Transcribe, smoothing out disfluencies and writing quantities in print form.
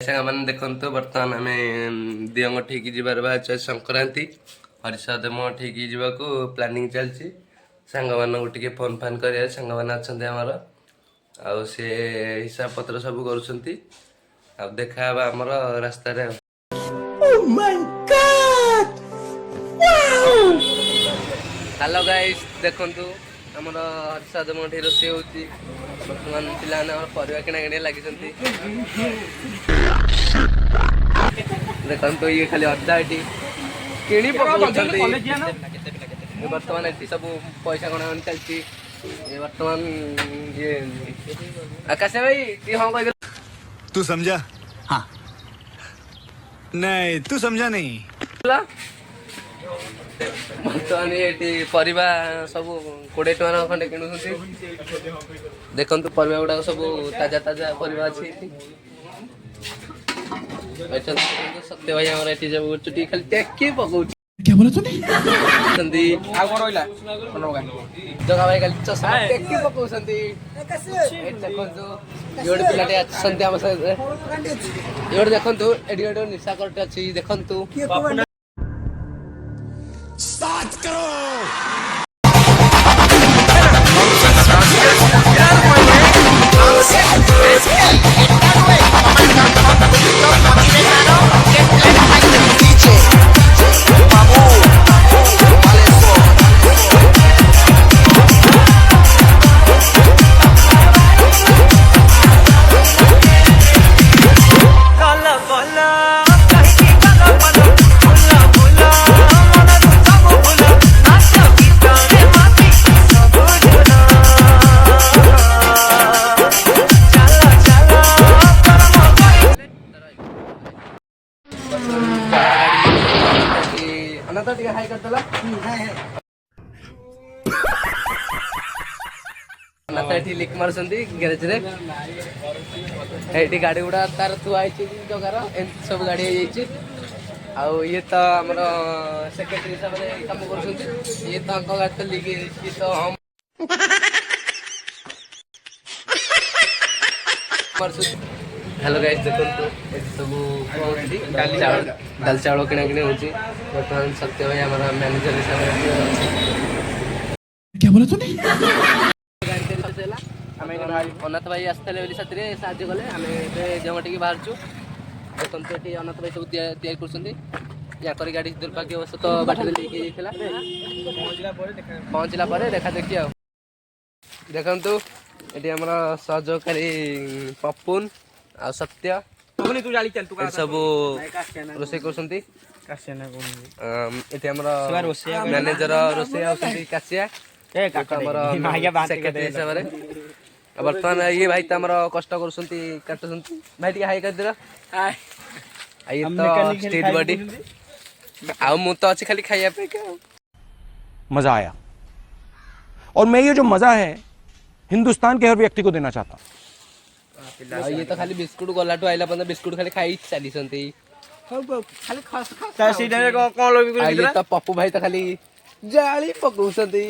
मैंने देखो बर्तमान आम दियों ठीक जबार बाहर संक्रांति हरिषद मो ठीक जावाक प्लानिंग चलती सांग मान टे फोन फान कर सांग मैंने अच्छा आमर आउ सी हिसाब पत्र सब कर देखा आमर रास्त हेलो गाइस देखु आमर हरिषद मठी रोषे होती बर्तमान पाने परिवा किଣା किणी लगी देखो ये खाली अदा ये किणी बर्तमान ये सब पैसा गणा गणी चलती बर्तमान ये आकाश भाई ती हाँ कह तू समझा? हाँ नहीं तू समझा नहीं। बर्तमान ये परिवा सब 20 टका खंडे किणुं देखु परिवा गुड़ाक सब ताजा ताजा परिवा अच्छी सत्य भाई हमारा ये जब चुटी खाली टेकी पकाउछ क्या बोला तूने? संदी आ कोन रोइला जगा भाई खाली चश्मा टेकी पकाउछंती ए देखंतु योड पिलाटे असंती हम योड देखंतु एडी एडी निशा करते अछि देखंतु 7 करोड़ अनंत टिके हाई करतला अनंत एठी लिक मारसंती गैरेज रे एठी गाड़ी गुडा तार तु आइछि जगार एन सब गाड़ी आइ जाइछि आउ ये तो हमर सेक्रेटरी सब रे काम करसंती ये तो अंक गाड़ी तो लिक ये तो हम मारसंती। हेलो गाइस देखो ये सब दाल चावल किଣା किणी होची बर्तमान सत्य भाई हमारा मैनेजर हिसाब क्या बोला तूने? अनाथ भाई आसते साथी साहय कले आम जमाटी बाहर देखते ये अनाथ भाई सब या गाड़ी दुर्भाग्यवश तो बाटर लेकिन पहुँचला देखा देखी देखु ये आम सहयोगकारी पपुन आ सत्य सब रोषे कर मैनेजर रोषे आसिया हिसाब से बर्तमान ये भाई तो कष्ट कर भाई टे हाई कर दे स्ट्रीट बॉडी आ मु तो अच्छी खाली खाइया पे मजा आया और मैं ये जो मजा है हिंदुस्तान के हर व्यक्ति को देना चाहता हूँ। ये तो खाली बिस्कुट गलाटू आइला पन बिस्कुट खाली खाई चली संती खाली खस खस ता सीधे कोन लोबी ये तो पप्पू भाई तो खाली जाली पकौसंती